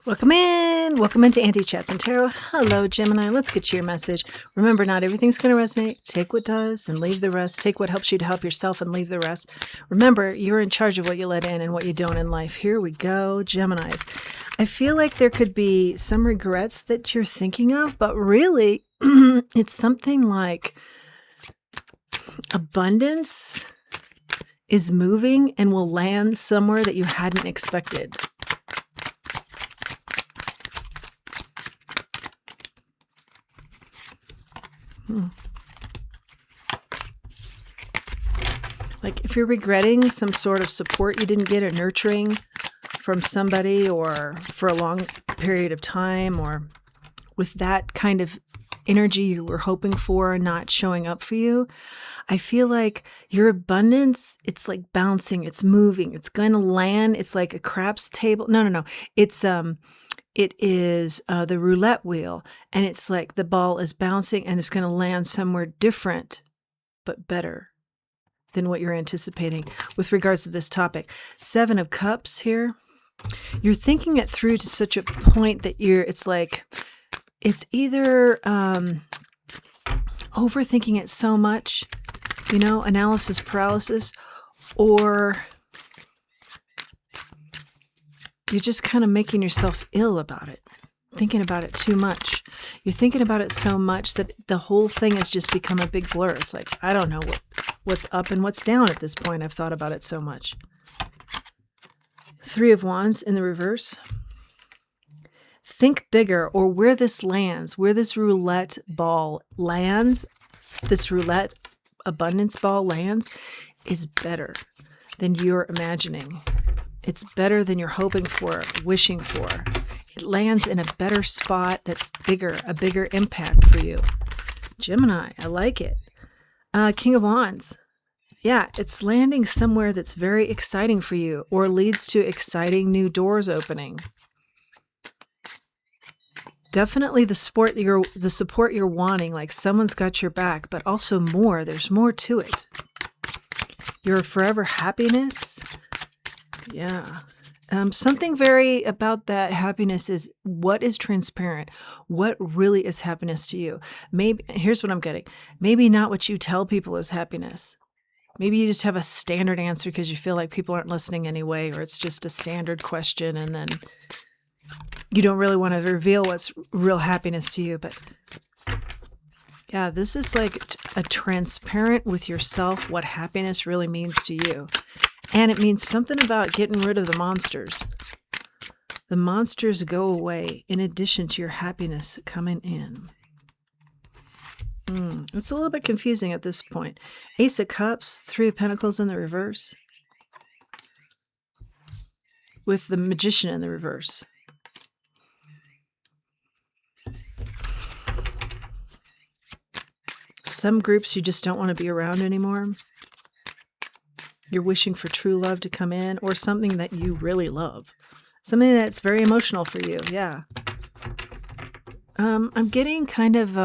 Welcome in. Welcome into Auntie Chats and Tarot. Hello, Gemini. Let's get to your message. Remember, not everything's going to resonate. Take what does and leave the rest. Take what helps you to help yourself and leave the rest. Remember, you're in charge of what you let in and what you don't in life. Here we go, Geminis. I feel like there could be some regrets that you're thinking of, but really, it's something like abundance is moving and will land somewhere that you hadn't expected. Like if you're regretting some sort of support you didn't get or nurturing from somebody or for a long period of time, or with that kind of energy you were hoping for not showing up for you, I feel like your abundance, it's like bouncing, it's moving, it's going to land. It's like a craps table. No. It is the roulette wheel, and it's like the ball is bouncing and it's going to land somewhere different, but better than what you're anticipating with regards to this topic. 7 of Cups here. You're thinking it through to such a point that it's either overthinking it so much, analysis paralysis, or you're just kind of making yourself ill about it, thinking about it too much. You're thinking about it so much that the whole thing has just become a big blur. It's like, I don't know what's up and what's down at this point. I've thought about it so much. 3 of Wands in the reverse. Think bigger, or where this lands, where this roulette ball lands, this roulette abundance ball lands, is better than you're imagining. It's better than you're hoping for, wishing for. It lands in a better spot that's bigger, a bigger impact for you. Gemini, I like it. King of Wands. Yeah, it's landing somewhere that's very exciting for you, or leads to exciting new doors opening. Definitely the support you're wanting, like someone's got your back, but also more. There's more to it. Your forever happiness. Yeah. Something very about that happiness is what is transparent. What really is happiness to you? Maybe, here's what I'm getting. Maybe not what you tell people is happiness. Maybe you just have a standard answer because you feel like people aren't listening anyway, or it's just a standard question, and then you don't really want to reveal what's real happiness to you. But yeah, this is like a transparent with yourself what happiness really means to you. And it means something about getting rid of the monsters. The monsters go away in addition to your happiness coming in. It's a little bit confusing at this point. Ace of Cups, 3 of Pentacles in the reverse, with the Magician in the reverse. Some groups you just don't want to be around anymore. You're wishing for true love to come in, or something that you really love. Something that's very emotional for you. Yeah. I'm getting kind of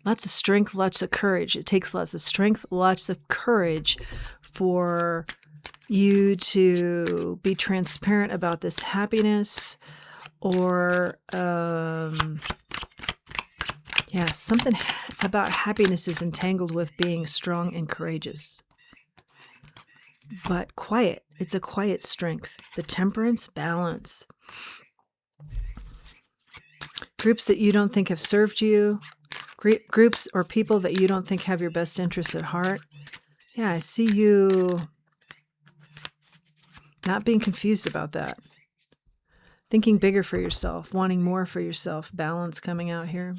lots of strength, lots of courage. It takes lots of strength, lots of courage for you to be transparent about this happiness, or something about happiness is entangled with being strong and courageous. But quiet. It's a quiet strength. The Temperance, balance. Groups that you don't think have served you. Groups or people that you don't think have your best interests at heart. Yeah, I see you not being confused about that. Thinking bigger for yourself, wanting more for yourself. Balance coming out here.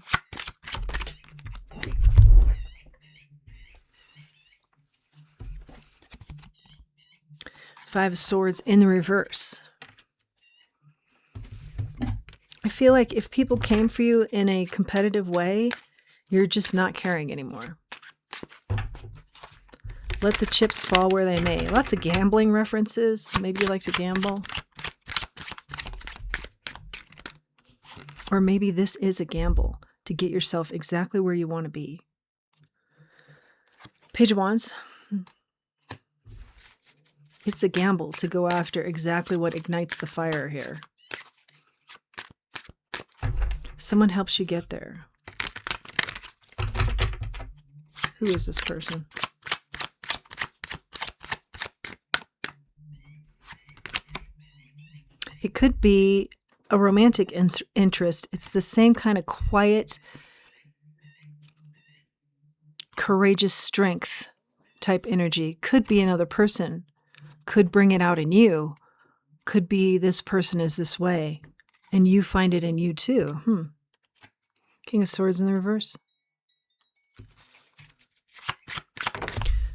Five of Swords in the reverse. I feel like if people came for you in a competitive way, you're just not caring anymore. Let the chips fall where they may. Lots of gambling references. Maybe you like to gamble. Or maybe this is a gamble to get yourself exactly where you want to be. Page of Wands. It's a gamble to go after exactly what ignites the fire here. Someone helps you get there. Who is this person? It could be a romantic interest. It's the same kind of quiet, courageous strength type energy. Could be another person. Could bring it out in you. Could be this person is this way, and you find it in you too. King of Swords in the reverse.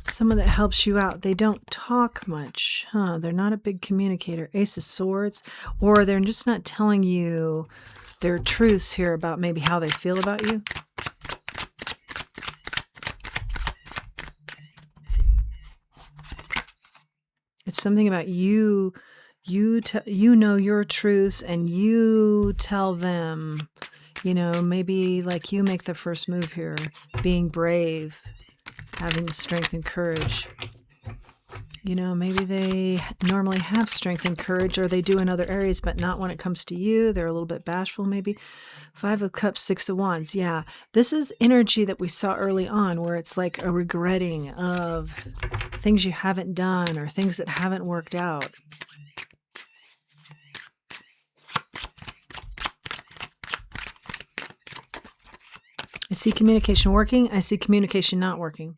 Someone that helps you out. They don't talk much. They're not a big communicator. Ace of Swords. Or they're just not telling you their truths here about maybe how they feel about you. It's something about you. You know your truths and you tell them. Maybe like you make the first move here. Being brave. Having the strength and courage. Maybe they normally have strength and courage, or they do in other areas, but not when it comes to you. They're a little bit bashful, maybe. 5 of Cups, 6 of Wands. Yeah, this is energy that we saw early on, where it's like a regretting of things you haven't done or things that haven't worked out. I see communication working. I see communication not working.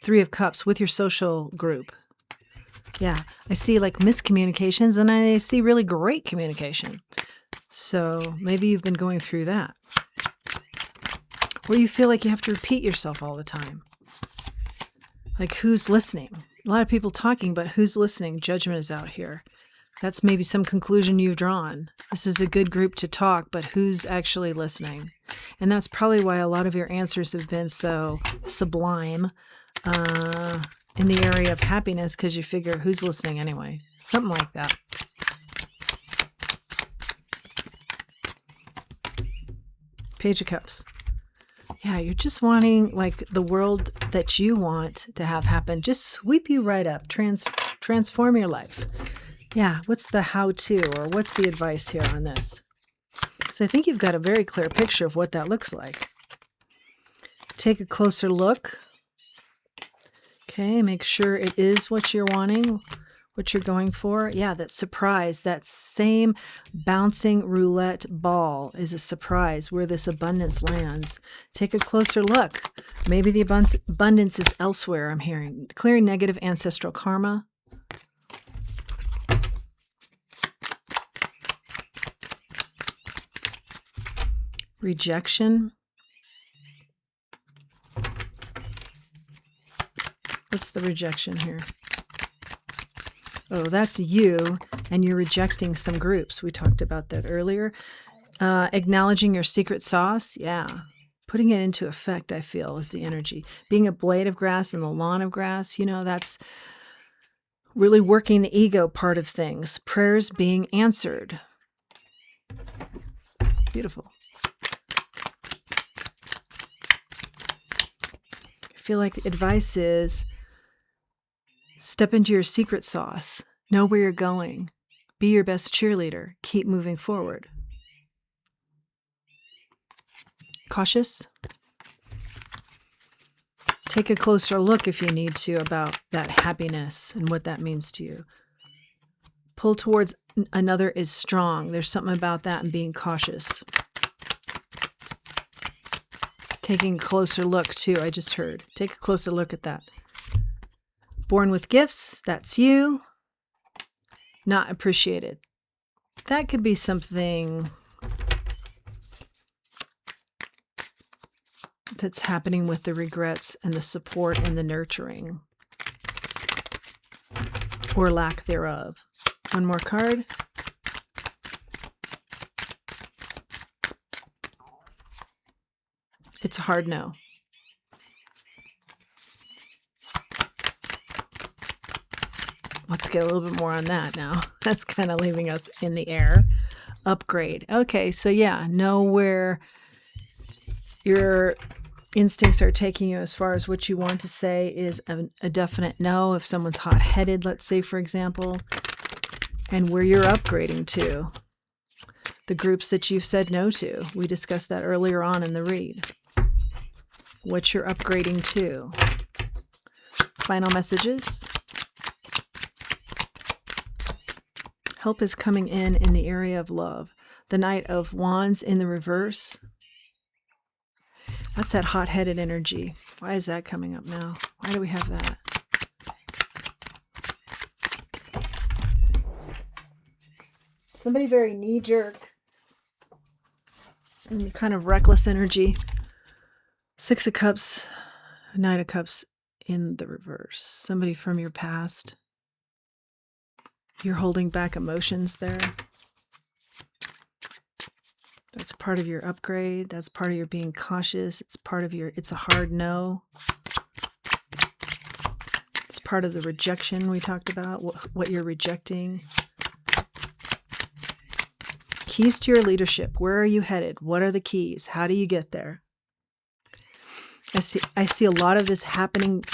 3 of Cups with your social group. Yeah, I see like miscommunications and I see really great communication. So maybe you've been going through that. Or you feel like you have to repeat yourself all the time. Like who's listening? A lot of people talking, but who's listening? Judgment is out here. That's maybe some conclusion you've drawn. This is a good group to talk, but who's actually listening? And that's probably why a lot of your answers have been so sublime in the area of happiness, because you figure who's listening anyway. Something like that. Page of Cups. Yeah, you're just wanting like the world that you want to have happen. Just sweep you right up. Transform your life. Yeah, what's the how-to or what's the advice here on this? So I think you've got a very clear picture of what that looks like. Take a closer look. Okay, make sure it is what you're wanting, what you're going for. Yeah, that surprise, that same bouncing roulette ball is a surprise where this abundance lands. Take a closer look. Maybe the abundance is elsewhere, I'm hearing. Clearing negative ancestral karma. Rejection. What's the rejection here? Oh, that's you, and you're rejecting some groups. We talked about that earlier. Acknowledging your secret sauce. Yeah. Putting it into effect, I feel, is the energy. Being a blade of grass in the lawn of grass, that's really working the ego part of things. Prayers being answered. Beautiful. I feel like the advice is step into your secret sauce. Know where you're going. Be your best cheerleader. Keep moving forward. Cautious. Take a closer look if you need to about that happiness and what that means to you. Pull towards another is strong. There's something about that and being cautious. Taking a closer look too, I just heard. Take a closer look at that. Born with gifts, that's you. Not appreciated. That could be something that's happening with the regrets and the support and the nurturing. Or lack thereof. One more card. It's a hard no. Let's get a little bit more on that now. That's kind of leaving us in the air. Upgrade. Okay, so yeah, know where your instincts are taking you as far as what you want to say is a definite no. If someone's hot-headed, let's say, for example, and where you're upgrading to. The groups that you've said no to. We discussed that earlier on in the read. What you're upgrading to. Final messages. Help is coming in the area of love. The Knight of Wands in the reverse. That's that hot-headed energy. Why is that coming up now? Why do we have that? Somebody very knee-jerk and kind of reckless energy. Six of Cups, Knight of Cups in the reverse. Somebody from your past. You're holding back emotions there. That's part of your upgrade. That's part of your being cautious. It's part of your, it's a hard no. It's part of the rejection we talked about, what you're rejecting. Keys to your leadership. Where are you headed? What are the keys? How do you get there? I see a lot of this happening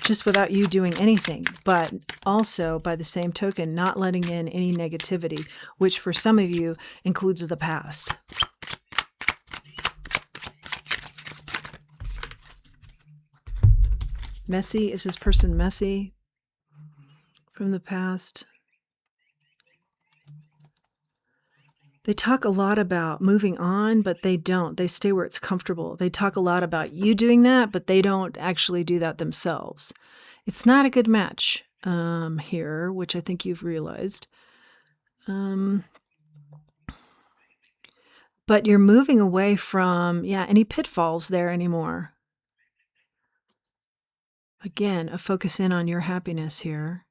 just without you doing anything, but also by the same token, not letting in any negativity, which for some of you includes the past. Messy, is this person messy from the past? They talk a lot about moving on, but they don't. They stay where it's comfortable. They talk a lot about you doing that, but they don't actually do that themselves. It's not a good match here, which I think you've realized. But you're moving away from, any pitfalls there anymore. Again, a focus in on your happiness here.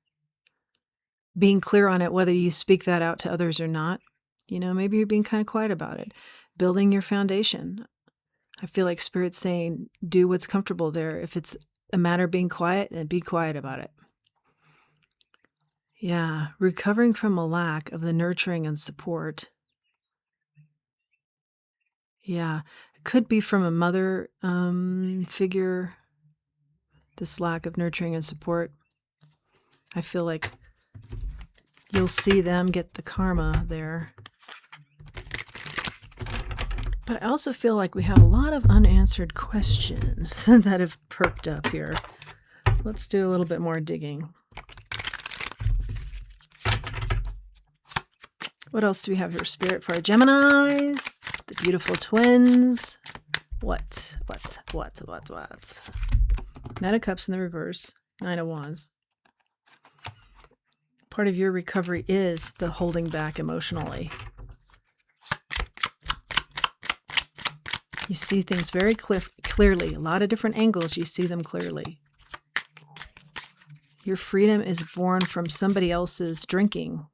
Being clear on it, whether you speak that out to others or not. Maybe you're being kind of quiet about it. Building your foundation. I feel like Spirit's saying, do what's comfortable there. If it's a matter of being quiet, then be quiet about it. Yeah, recovering from a lack of the nurturing and support. Yeah, it could be from a mother figure, this lack of nurturing and support. I feel like you'll see them get the karma there. But I also feel like we have a lot of unanswered questions that have perked up here. Let's do a little bit more digging. What else do we have here, Spirit, for our Geminis? The beautiful twins. What? Knight of Cups in the reverse. Nine of Wands. Part of your recovery is the holding back emotionally. You see things very clearly. A lot of different angles, you see them clearly. Your freedom is born from somebody else's drinking.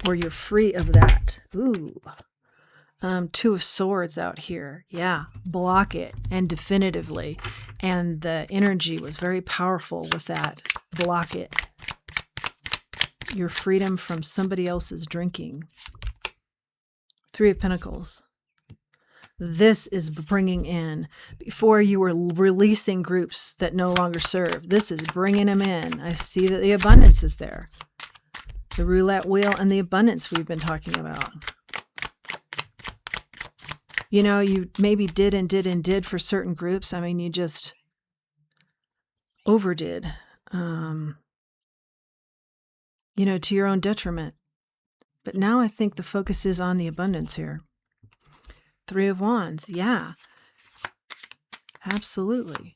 Or you're free of that. Ooh. Two of Swords out here. Yeah, block it, and definitively. And the energy was very powerful with that. Block it. Your freedom from somebody else's drinking. Three of Pentacles. This is bringing in, before you were releasing groups that no longer serve, this is bringing them in. I see that the abundance is there. The roulette wheel and the abundance we've been talking about. You maybe did for certain groups. I mean, you just overdid, to your own detriment. But now I think the focus is on the abundance here. Three of Wands. Yeah, absolutely.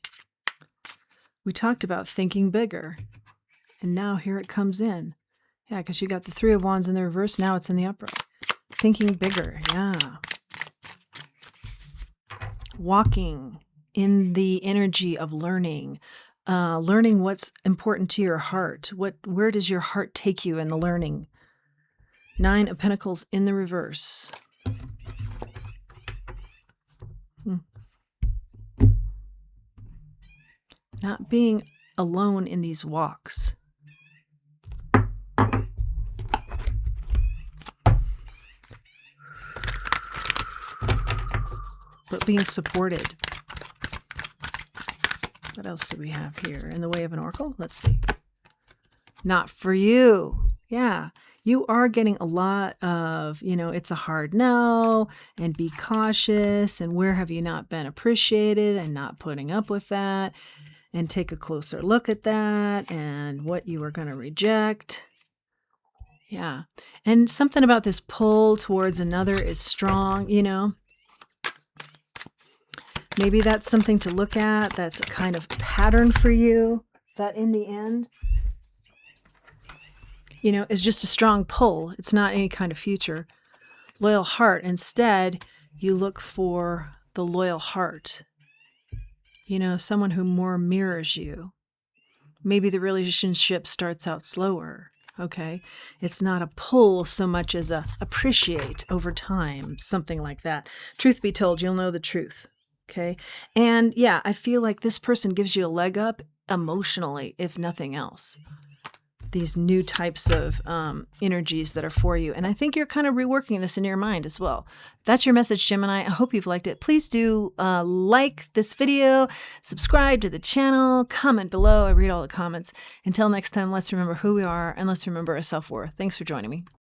We talked about thinking bigger, and now here it comes in. Yeah, because you got the Three of Wands in the reverse. Now it's in the upright. Thinking bigger. Yeah. Walking in the energy of learning. Learning what's important to your heart. Where does your heart take you in the learning? Nine of Pentacles in the reverse. Not being alone in these walks. But being supported. What else do we have here in the way of an oracle? Let's see. Not for you. Yeah. You are getting a lot of, it's a hard no, and be cautious, and where have you not been appreciated, and not putting up with that, and take a closer look at that, and what you are going to reject. Yeah. And something about this pull towards another is strong. Maybe that's something to look at. That's a kind of pattern for you that in the end, is just a strong pull. It's not any kind of future. Loyal heart. Instead, you look for the loyal heart. Someone who more mirrors you. Maybe the relationship starts out slower. Okay. It's not a pull so much as a appreciate over time, something like that. Truth be told, you'll know the truth. Okay. And yeah, I feel like this person gives you a leg up emotionally, if nothing else. These new types of energies that are for you. And I think you're kind of reworking this in your mind as well. That's your message, Gemini. I hope you've liked it. Please do like this video, subscribe to the channel, comment below. I read all the comments. Until next time, let's remember who we are and let's remember our self-worth. Thanks for joining me.